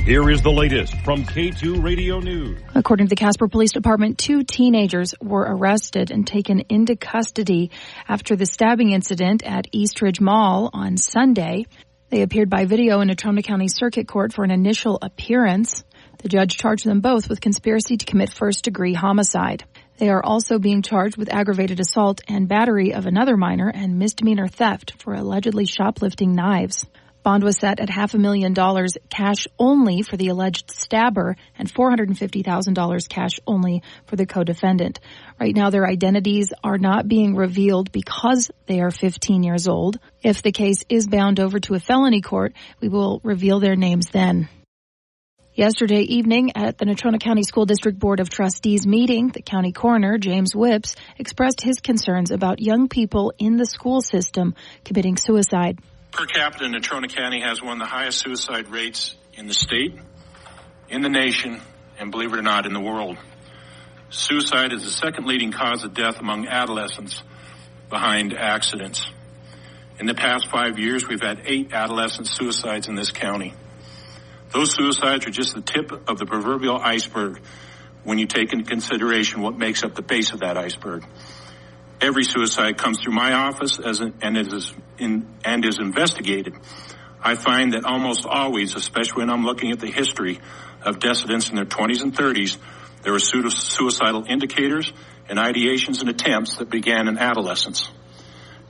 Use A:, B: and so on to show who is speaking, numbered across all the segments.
A: Here is the latest from K2 Radio News.
B: According to the Casper Police Department, 2 teenagers were arrested and taken into custody after the stabbing incident at Eastridge Mall on Sunday. They appeared by video in Natrona County Circuit Court for an initial appearance. The judge charged them both with conspiracy to commit first-degree homicide. They are also being charged with aggravated assault and battery of another minor and misdemeanor theft for allegedly shoplifting knives. Bond was set at $500,000 cash only for the alleged stabber and $450,000 cash only for the co-defendant. Right now, their identities are not being revealed because they are 15 years old. If the case is bound over to a felony court, we will reveal their names then. Yesterday evening at the Natrona County School District Board of Trustees meeting, the county coroner, James Whips, expressed his concerns about young people in the school system committing suicide.
C: Per capita, Natrona County has one of the highest suicide rates in the state, in the nation, and believe it or not, in the world. Suicide is the second leading cause of death among adolescents behind accidents. In the past 5 years, we've had 8 adolescent suicides in this county. Those suicides are just the tip of the proverbial iceberg when you take into consideration what makes up the base of that iceberg. Every suicide comes through my office and is investigated. I find that almost always, especially when I'm looking at the history of dissidents in their 20s and 30s, there were suicidal indicators and ideations and attempts that began in adolescence.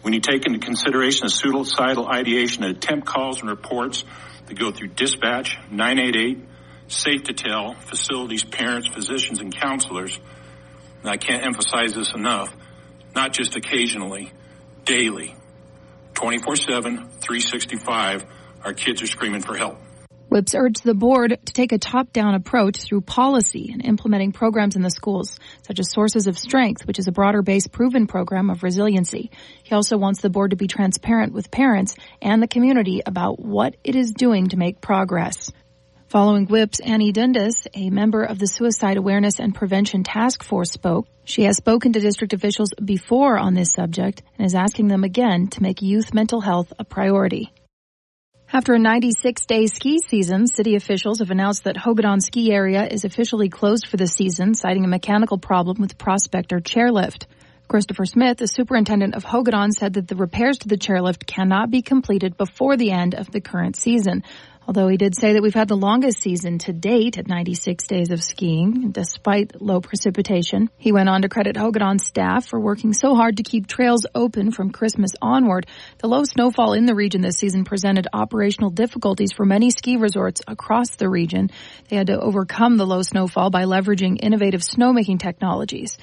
C: When you take into consideration the suicidal ideation and attempt calls and reports that go through dispatch, 988, safe to tell, facilities, parents, physicians, and counselors, and I can't emphasize this enough, not just occasionally, daily, 24/7, 365, our kids are screaming for help.
B: Whips urged the board to take a top-down approach through policy and implementing programs in the schools, such as Sources of Strength, which is a broader-based proven program of resiliency. He also wants the board to be transparent with parents and the community about what it is doing to make progress. Following Whips, Annie Dundas, a member of the Suicide Awareness and Prevention Task Force, spoke. She has spoken to district officials before on this subject and is asking them again to make youth mental health a priority. After a 96-day ski season, city officials have announced that Hogadon ski area is officially closed for the season, citing a mechanical problem with Prospector chairlift. Christopher Smith, the superintendent of Hogadon, said that the repairs to the chairlift cannot be completed before the end of the current season. Although he did say that we've had the longest season to date at 96 days of skiing, despite low precipitation. He went on to credit Hogadon staff for working so hard to keep trails open from Christmas onward. The low snowfall in the region this season presented operational difficulties for many ski resorts across the region. They had to overcome the low snowfall by leveraging innovative snowmaking technologies.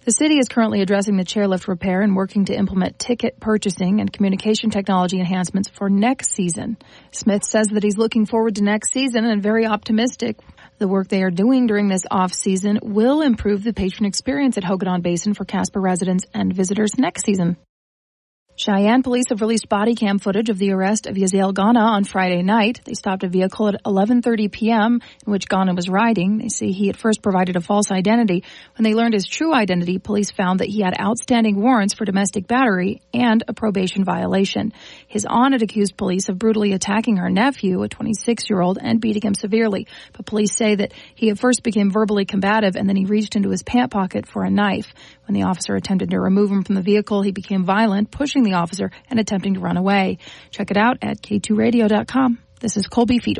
B: The city is currently addressing the chairlift repair and working to implement ticket purchasing and communication technology enhancements for next season. Smith says that he's looking forward to next season and very optimistic. The work they are doing during this off-season will improve the patron experience at Hogadon Basin for Casper residents and visitors next season. Cheyenne police have released body cam footage of the arrest of Yaziel Ghana on Friday night. They stopped a vehicle at 11:30 p.m. in which Ghana was riding. They say he at first provided a false identity. When they learned his true identity, police found that he had outstanding warrants for domestic battery and a probation violation. His aunt had accused police of brutally attacking her nephew, a 26-year-old, and beating him severely. But police say that he at first became verbally combative and then he reached into his pant pocket for a knife. When the officer attempted to remove him from the vehicle, he became violent, pushing the officer and attempting to run away. Check it out at k2radio.com. This is Colby Feeder.